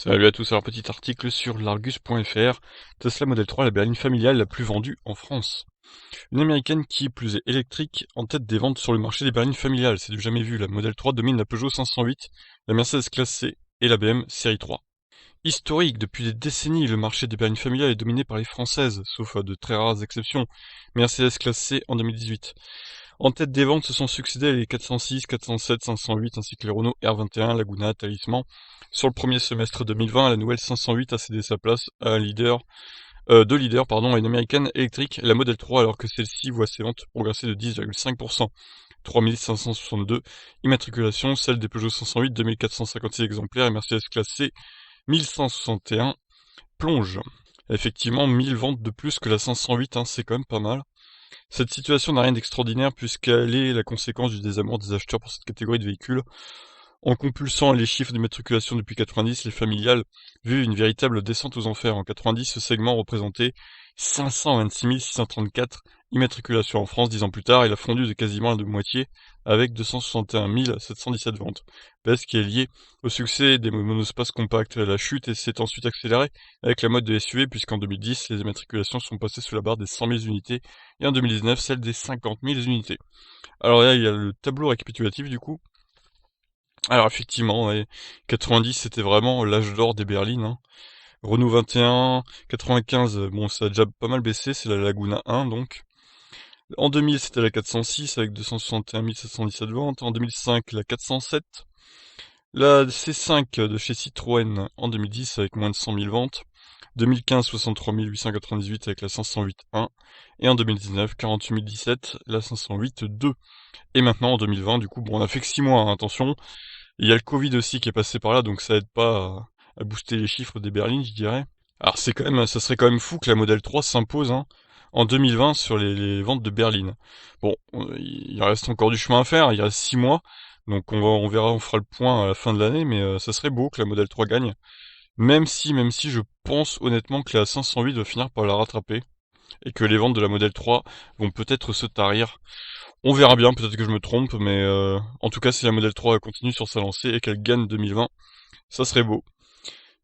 Salut à tous, alors petit article sur l'Argus.fr. Tesla Model 3, la berline familiale la plus vendue en France. Une américaine qui plus est électrique en tête des ventes sur le marché des berlines familiales, c'est du jamais vu. La Model 3 domine la Peugeot 508, la Mercedes classe C et la BM série 3. Historique, depuis des décennies, le marché des berlines familiales est dominé par les françaises, sauf à de très rares exceptions. Mercedes classe C en 2018. En tête des ventes se sont succédés les 406, 407, 508 ainsi que les Renault R21, Laguna, Talisman. Sur le premier semestre 2020, la nouvelle 508 a cédé sa place à deux leaders, à une américaine électrique, la Model 3, alors que celle-ci voit ses ventes progresser de 10,5%. 3562 immatriculations, celle des Peugeot 508, 2456 exemplaires et Mercedes classe C, 1161 plonge. Effectivement, 1000 ventes de plus que la 508, c'est quand même pas mal. Cette situation n'a rien d'extraordinaire puisqu'elle est la conséquence du désamour des acheteurs pour cette catégorie de véhicules. En compulsant les chiffres d'immatriculation depuis 90, les familiales vivent une véritable descente aux enfers. En 90, ce segment représentait 526 634 immatriculations en France. 10 ans plus tard, il a fondu de quasiment la moitié avec 261 717 ventes. Baisse qui est liée au succès des monospaces compacts. La chute s'est ensuite accélérée avec la mode de SUV puisqu'en 2010, les immatriculations sont passées sous la barre des 100 000 unités et en 2019, celle des 50 000 unités. Alors là, il y a le tableau récapitulatif du coup. Alors effectivement, ouais, 90 c'était vraiment l'âge d'or des berlines. Renault 21, 95, bon ça a déjà pas mal baissé, c'est la Laguna 1 donc. En 2000 c'était la 406 avec 261 717 ventes. En 2005 la 407. La C5 de chez Citroën en 2010 avec moins de 100 000 ventes. 2015 63 898 avec la 508 1. Et en 2019 48 017 la 508 2. Et maintenant en 2020 du coup, bon on a fait que 6 mois, attention. Il y a le Covid aussi qui est passé par là, donc ça aide pas à booster les chiffres des berlines, je dirais. Alors ça serait quand même fou que la Model 3 s'impose en 2020 sur les ventes de berlines. Bon, il reste encore du chemin à faire, il reste 6 mois, donc on verra, on fera le point à la fin de l'année, mais ça serait beau que la Model 3 gagne. Même si je pense honnêtement que la 508 va finir par la rattraper, et que les ventes de la Model 3 vont peut-être se tarir. On verra bien, peut-être que je me trompe, mais en tout cas, si la Model 3 continue sur sa lancée et qu'elle gagne 2020, ça serait beau.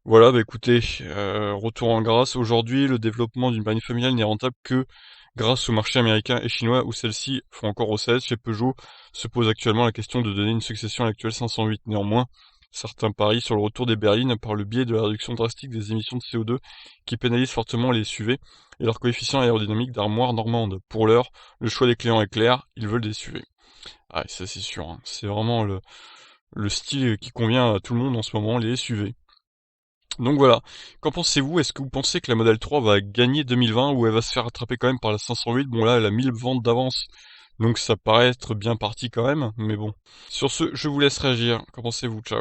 Voilà, bah écoutez, retour en grâce. Aujourd'hui, le développement d'une berline familiale n'est rentable que grâce au marché américain et chinois où celles-ci font encore recette. Chez Peugeot se pose actuellement la question de donner une succession à l'actuelle 508. Néanmoins, certains parient sur le retour des berlines par le biais de la réduction drastique des émissions de CO2 qui pénalise fortement les SUV et leur coefficient aérodynamique d'armoire normande. Pour l'heure, le choix des clients est clair, ils veulent des SUV. Ah, ça c'est sûr, c'est vraiment le style qui convient à tout le monde en ce moment, les SUV. Donc voilà, qu'en pensez-vous? Est-ce que vous pensez que la Model 3 va gagner 2020 ou elle va se faire attraper quand même par la 508? Bon là, elle a 1000 ventes d'avance, donc ça paraît être bien parti quand même, mais bon. Sur ce, je vous laisse réagir. Qu'en pensez-vous? Ciao.